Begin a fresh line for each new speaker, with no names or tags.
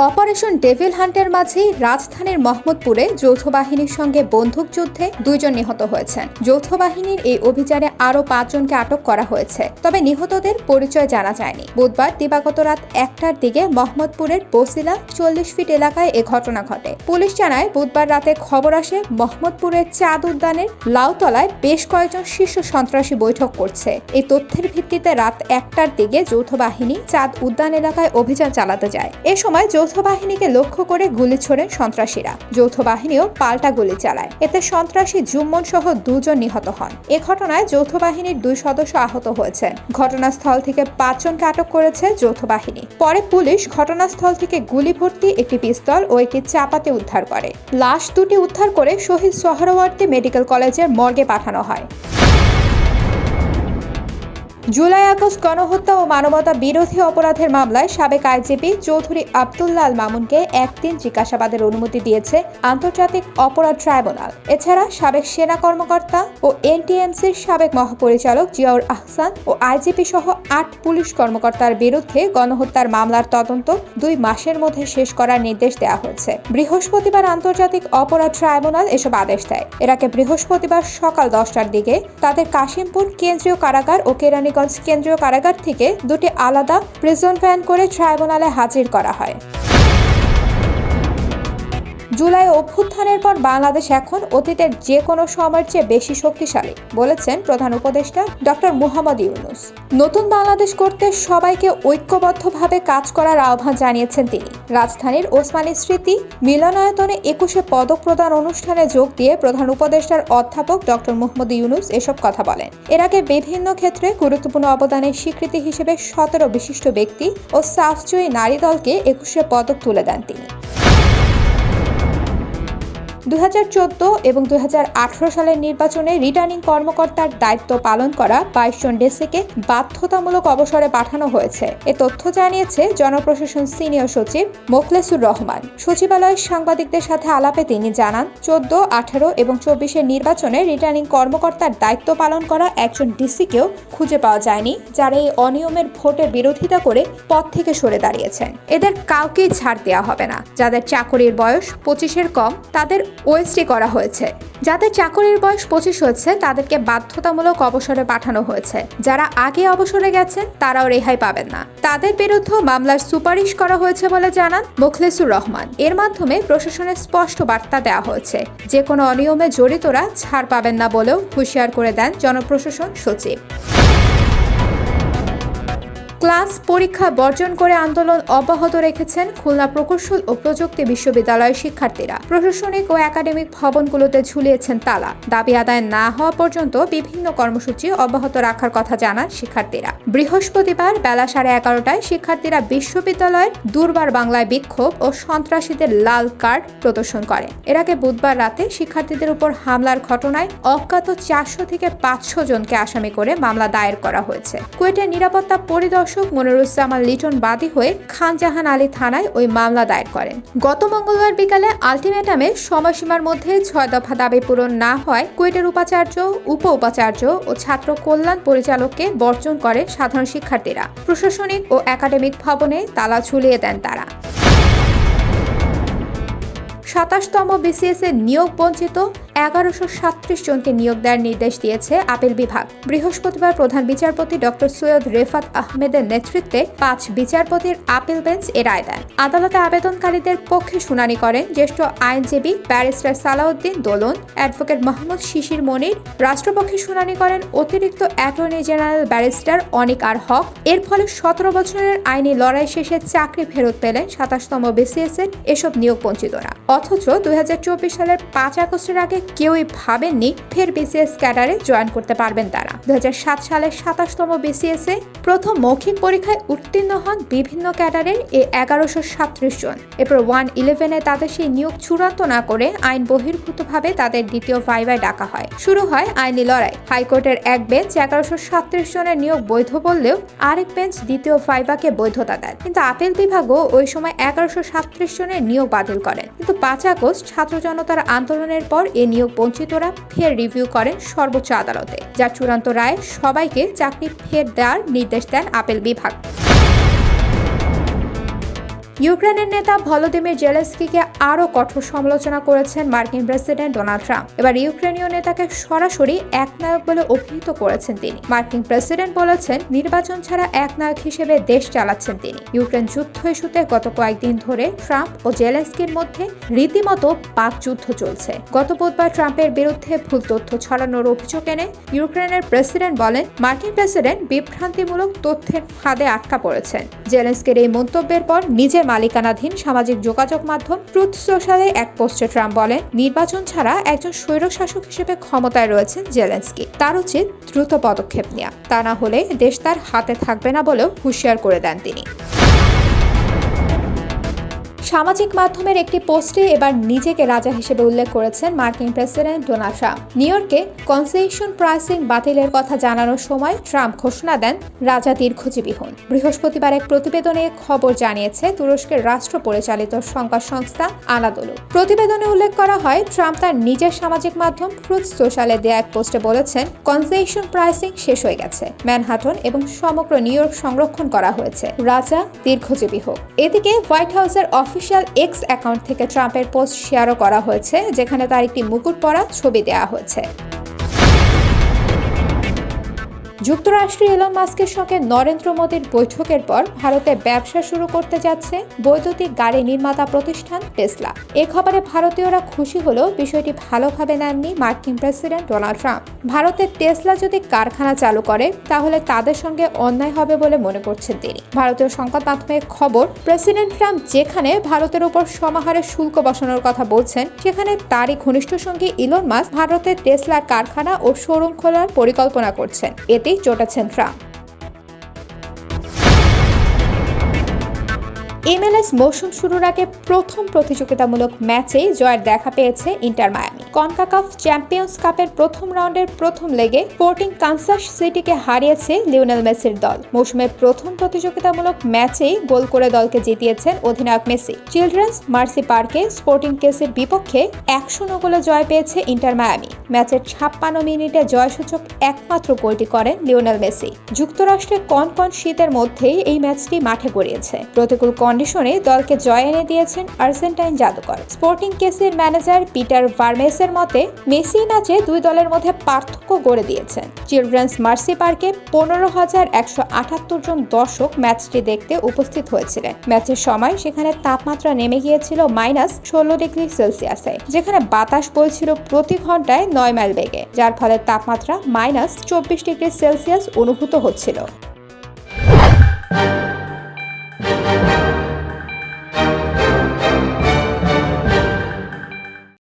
Operation devil হান্টের মাঝেই রাজধানীর মোহাম্মদপুরে যৌথ বাহিনীর সঙ্গে বন্দুকযুদ্ধে 2 জন নিহত হয়েছেন। যৌথ বাহিনীর এই অভিযানে আরও 5 জনকে আটক করা হয়েছে, তবে নিহতদের পরিচয় জানা যায়নি। বুধবার দিবাগত রাত 1টার দিকে মোহাম্মদপুরের বসিলা 40 ফিট এলাকায় এ ঘটনা ঘটে। পুলিশ জানায়, বুধবার রাতে খবর আসে মোহাম্মদপুরের চাঁদ উদ্যানের লাউতলায় বেশ কয়েকজন শীর্ষ সন্ত্রাসী বৈঠক করছে। এই তথ্যের ভিত্তিতে রাত 1টার দিকে যৌথ বাহিনী চাঁদ উদ্যান এলাকায় অভিযান চালাতে যায়। এ সময় যৌথ বাহিনীকে লক্ষ্য করে গুলি ছোড়েন সন্ত্রাসীরা। যৌথ বাহিনীও পাল্টা গুলি চালায়। এতে সন্ত্রাসী জুম্মন সহ 2 জন নিহত হন। এ ঘটনায় যৌথ বাহিনীর 2 সদস্য আহত হয়েছেন। ঘটনাস্থল থেকে 5 জনকে আটক করেছে যৌথ বাহিনী। পরে পুলিশ ঘটনাস্থল থেকে গুলি ভর্তি একটি পিস্তল ও একটি চাপাতি উদ্ধার করে। লাশ দুটি উদ্ধার করে শহীদ সোহরাওয়ার্দী মেডিকেল কলেজের মর্গে পাঠানো হয়। জুলাই আগস্ট গণহত্যা ও মানবতা বিরোধী অপরাধের মামলায় সাবেক আইজিপি চৌধুরী আব্দুল্লাহ আল মামুনকে 1 দিন জিজ্ঞাসাবাদের অনুমতি দিয়েছে আন্তর্জাতিক অপরাধ ট্রাইব্যুনাল। এছাড়া সাবেক সেনা কর্মকর্তা ও এনটিএমসির সাবেক মহাপরিচালক জিয়াউর আহসান ও আইজিপি সহ 8 পুলিশ কর্মকর্তার বিরুদ্ধে গণহত্যার মামলার তদন্ত 2 মাসের মধ্যে শেষ করার নির্দেশ দেওয়া হয়েছে। বৃহস্পতিবার আন্তর্জাতিক অপরাধ ট্রাইব্যুনাল এসব আদেশ দেয়। এর আগে বৃহস্পতিবার সকাল 10টার দিকে তাদের কাশিমপুর কেন্দ্রীয় কারাগার ও কেরানীগঞ্জ কেন্দ্রীয় কারাগার থেকে 2টি আলাদা প্রিজন ভ্যান করে ট্রাইব্যুনালে হাজির করা হয়। জুলাই অভ্যুত্থানের পর বাংলাদেশ এখন অতীতের যে কোনো সময়ের চেয়ে বেশি শক্তিশালী, বলেছেন প্রধান উপদেষ্টা ডক্টর মুহাম্মদ ইউনূস। নতুন বাংলাদেশ করতে সবাইকে ঐক্যবদ্ধভাবে কাজ করার আহ্বান জানিয়েছেন তিনি। রাজধানীর ওসমানী স্মৃতি মিলনায়তনে 21শে পদক প্রদান অনুষ্ঠানে যোগ দিয়ে প্রধান উপদেষ্টার অধ্যাপক ডক্টর মুহাম্মদ ইউনূস এসব কথা বলেন। এর আগে বিভিন্ন ক্ষেত্রে গুরুত্বপূর্ণ অবদানের স্বীকৃতি হিসেবে 17 বিশিষ্ট ব্যক্তি ও সাফজয়ী নারী দলকে 21শে পদক তুলে দেন তিনি। 2014 এবং 2018 সালের নির্বাচনে রিটার্নিং কর্মকর্তার দায়িত্ব পালন করা 22 জন ডিসিকে বাধ্যতামূলক অবসরে পাঠানো হয়েছে। এ তথ্য জানিয়েছে জনপ্রশাসন সিনিয়র সচিব মোখলেসুর রহমান। সচিবালয়ের সাংবাদিকদের সাথে আলাপে তিনি জানান, 14, 18 এবং 24-এর নির্বাচনে রিটার্নিং কর্মকর্তার দায়িত্ব পালন করা একজন ডিসিকেও খুঁজে পাওয়া যায়নি, যারা এই অনিয়মের ভোটের বিরোধিতা করে পদ থেকে সরে দাঁড়িয়েছেন। এদের কাউকেই ছাড় দেওয়া হবে না। যাদের চাকরির বয়স 25-এর কম তাদের ওএসটি করা হয়েছে। যাদের চাকরির বয়স 25 হয়েছে তাদেরকে বাধ্যতামূলক অবসরে পাঠানো হয়েছে। যারা আগে অবসরে গেছেন তারাও রেহাই পাবেন না। তাদের বিরুদ্ধে মামলার সুপারিশ করা হয়েছে বলে জানান মোখলেসুর রহমান। এর মাধ্যমে প্রশাসনের স্পষ্ট বার্তা দেওয়া হয়েছে, যে কোনো অনিয়মে জড়িতরা ছাড় পাবেন না বলেও হুঁশিয়ার করে দেন জনপ্রশাসন সচিব। ক্লাস পরীক্ষা বর্জন করে আন্দোলন অব্যাহত রেখেছেন খুলনা প্রকৌশল ও প্রযুক্তি বিশ্ববিদ্যালয়ের শিক্ষার্থীরা। প্রশাসনিক ও একাডেমিক ভবনগুলোতে ঝুলিয়েছেন তালা। দাবি আদায় না হওয়া পর্যন্ত বিভিন্ন কর্মসূচি অব্যাহত রাখার কথা জানান শিক্ষার্থীরা। বৃহস্পতিবার বেলা 11:30টায় শিক্ষার্থীরা বিশ্ববিদ্যালয়ের দুর্বার বাংলায় বিক্ষোভ ও সন্ত্রাসীদের লাল কার্ড প্রদর্শন করেন। এর আগে বুধবার রাতে শিক্ষার্থীদের উপর হামলার ঘটনায় অজ্ঞাত 400 থেকে 500 জনকে আসামি করে মামলা দায়ের করা হয়েছে। কুয়েটের নিরাপত্তা পরিদর্শক মনিরুজ্জামান লিটন বাদী হয়ে খানজাহান আলী থানায় ওই মামলা দায়ের করেন। গত মঙ্গলবার বিকালে আলটিমেটামের সময়সীমার মধ্যে 6 দফা দাবি পূরণ না হয় কুয়েটের উপাচার্য, উপ উপাচার্য ও ছাত্র কল্যাণ পরিচালককে বর্জন করে সাধারণ শিক্ষার্থীরা। প্রশাসনিক ও একাডেমিক ভবনে তালা ঝুলিয়ে দেন তারা। 27তম বিসিএস এর নিয়োগ বঞ্চিত 1137 জনকে নিয়োগ দেওয়ার নির্দেশ দিয়েছে আপিল বিভাগ। বৃহস্পতিবার প্রধান বিচারপতি ডক্টর সৈয়দ রেফাত আহমেদের নেতৃত্বে 5 বিচারপতির আপিল বেঞ্চ এ রায় দেন। আদালতে আবেদনকারীদের পক্ষে শুনানি করেন জ্যেষ্ঠ আইনজীবী ব্যারিস্টার সালাউদ্দিন দোলন, অ্যাডভোকেট মোহাম্মদ শিশির মনির। রাষ্ট্রপক্ষে শুনানি করেন অতিরিক্ত অ্যাটর্নি জেনারেল ব্যারিস্টার অনিক আর হক। এর ফলে 17 বছরের আইনি লড়াই শেষে চাকরি ফেরত পেলেন 27তম বিসিএস এর এসব নিয়োগ বঞ্চিতরা। অথচ 2024 সালের 5 আগস্টের আগে কেউই ভাবেননি ফের বিসিএস ক্যাডারে জয়েন করতে পারবেন তারা। 2007 সালের 27তম বিসিএস এ প্রথম মৌখিক পরীক্ষায় উত্তীর্ণ হন বিভিন্ন ক্যাডারের 1137 জন। এরপর 111-এ তাদের সেই নিয়োগ চূড়ান্ত না করে আইন বহির্ভূতভাবে তাদের দ্বিতীয় ভাইভায় ডাকা হয়। শুরু হয় আইনি লড়াই। হাইকোর্টের এক বেঞ্চ 1137 জনের নিয়োগ বৈধ বললেও আরেক বেঞ্চ দ্বিতীয় ভাইভাকে বৈধতা দেন। কিন্তু আপিল বিভাগও ওই সময় 1137 জনের নিয়োগ বাতিল করেন। কিন্তু 5 আগস্ট ছাত্র জনতার আন্দোলনের পর এ নিয়োগ বঞ্চিতরা ফের রিভিউ করেন সর্বোচ্চ আদালতে, যার চূড়ান্ত রায়ে সবাইকে চাকরি ফের দেওয়ার নির্দেশ দেন আপিল বিভাগ। ইউক্রেনের নেতা ভলোদিমির জেলেনস্কিকে আরও কঠোর সমালোচনা করেছেন মার্কিন প্রেসিডেন্ট ডোনাল্ড ট্রাম্প। এবার ইউক্রেনীয় নেতাকে সরাসরি একনায়ক বলে অভিহিত করেছেন তিনি। মার্কিন প্রেসিডেন্ট বলেছেন, নির্বাচন ছাড়া একনায়ক হিসেবে দেশ চালাচ্ছেন তিনি। ইউক্রেন যুদ্ধ ইস্যুতে গত কয়েকদিন ধরে ট্রাম্প ও জেলেনস্কির মধ্যে রীতিমতো বাকযুদ্ধ চলছে। গত বুধবার ট্রাম্পের বিরুদ্ধে ভুল তথ্য ছড়ানোর অভিযোগ এনে ইউক্রেনের প্রেসিডেন্ট বলেন, মার্কিন প্রেসিডেন্ট বিভ্রান্তিমূলক তথ্যের ফাঁদে আটকা পড়েছেন। জেলেনস্কির এই মন্তব্যের পর নিজের মালিকানাধীন সামাজিক যোগাযোগ মাধ্যম ট্রুথ সোশ্যালে এক পোস্টে ট্রাম্প বলেন, নির্বাচন ছাড়া একজন স্বৈরশাসক হিসেবে ক্ষমতায় রয়েছেন জেলেনস্কি। তার উচিত দ্রুত পদক্ষেপ নেওয়া, তা না হলে দেশ তার হাতে থাকবে না বলেও হুঁশিয়ার করে দেন তিনি। সামাজিক মাধ্যমের একটি পোস্টে এবার নিজেকে রাজা হিসেবে উল্লেখ করেছেন মার্কিন প্রেসিডেন্ট ডোনাল্ড ট্রাম্প। নিউ ইয়র্কে কনসেশন প্রাইসিং বাতিলের কথা জানানোর সময় ট্রাম্প ঘোষণা দেন, রাজা দীর্ঘজীবী হন। বৃহস্পতিবার এক প্রতিবেদনে খবর জানিয়েছে তুরস্কের রাষ্ট্র পরিচালিত সংবাদ সংস্থা আনাদোলু। প্রতিবেদনে উল্লেখ করা হয়, ট্রাম্প তার নিজের সামাজিক মাধ্যম ট্রুথ সোশ্যালে দেয়া এক পোস্টে বলেছেন, কনসেশন প্রাইসিং শেষ হয়ে গেছে, ম্যানহাটন এবং সমগ্র নিউ ইয়র্ক সংরক্ষণ করা হয়েছে, রাজা দীর্ঘজীবী হোক। এদিকে হোয়াইট হাউসের অফিসিয়াল এক্স অ্যাকাউন্ট থেকে ট্রাম্পের পোস্ট শেয়ারও করা হয়েছে, যেখানে তার একটি মুকুট পরা ছবি দেওয়া হয়েছে। যুক্তরাষ্ট্রে ইলন মাস্কের সঙ্গে নরেন্দ্র মোদীর বৈঠকের পর ভারতে ব্যবসা শুরু করতে যাচ্ছে বৈদ্যুতিক গাড়ি নির্মাতা প্রতিষ্ঠান টেসলা। এ খবরে ভারতীয়রা খুশি হলেও বিষয়টি ভালোভাবে নেননি মার্কিন প্রেসিডেন্ট ডোনাল্ড ট্রাম্প। ভারতের টেসলা যদি কারখানা চালু করে তাহলে তাদের সঙ্গে অন্যায় হবে বলে মনে করছেন তিনি। ভারতীয় সংবাদ মাধ্যমের খবর, প্রেসিডেন্ট ট্রাম্প যেখানে ভারতের উপর সমাহারে শুল্ক বসানোর কথা বলছেন, সেখানে তারই ঘনিষ্ঠ সঙ্গী ইলন মাস্ক ভারতের টেসলার কারখানা ও শোরুম খোলার পরিকল্পনা করছেন। এতে চটেছেন ট্রাম্প। MLS মৌসুম শুরুর আগে প্রথম প্রতিযোগিতামূলক ম্যাচেই জয়ের দেখা পেয়েছে ইন্টার মায়ামি। কনকাকাফ চ্যাম্পিয়ন্স কাপের প্রথম রাউন্ডের প্রথম লেগে স্পোর্টিং কানসাস সিটিকে হারিয়েছে লিওনেল মেসির দল। মৌসুমের প্রথম প্রতিযোগিতামূলক ম্যাচেই গোল করে দলকে জিতিয়েছেন অধিনায়ক মেসি। চিলড্রেন্স মার্সি পার্কে স্পোর্টিং কেসের বিপক্ষে 100 গোলে জয় পেয়েছে ইন্টার মায়ামি। ম্যাচের 56 মিনিটে জয়সূচক একমাত্র গোলটি করেন লিওনেল মেসি। যুক্তরাষ্ট্রে কনকন শীতের মধ্যেই এই ম্যাচটি মাঠে গড়িয়েছে। প্রতিকূল কন্ডিশনে দলকে জয় এনে দিয়েছেন আর্জেন্টাইন জাদুকর। স্পোর্টিং কেসের ম্যানেজার পিটার ভার্মেসের মতে, মেসি ম্যাচে দুই দলের মধ্যে পার্থক্য গড়ে দিয়েছেন। চিলড্রেন্স মার্সি পার্কে 15,178 জন দর্শক ম্যাচটি দেখতে উপস্থিত হয়েছিলেন। ম্যাচের সময় সেখানে তাপমাত্রা নেমে গিয়েছিল -16 ডিগ্রি সেলসিয়াসে, যেখানে বাতাস বইছিল প্রতি ঘন্টায় 9 মাইল বেগে, যার ফলে তাপমাত্রা -24 ডিগ্রি সেলসিয়াস অনুভূত হচ্ছিল।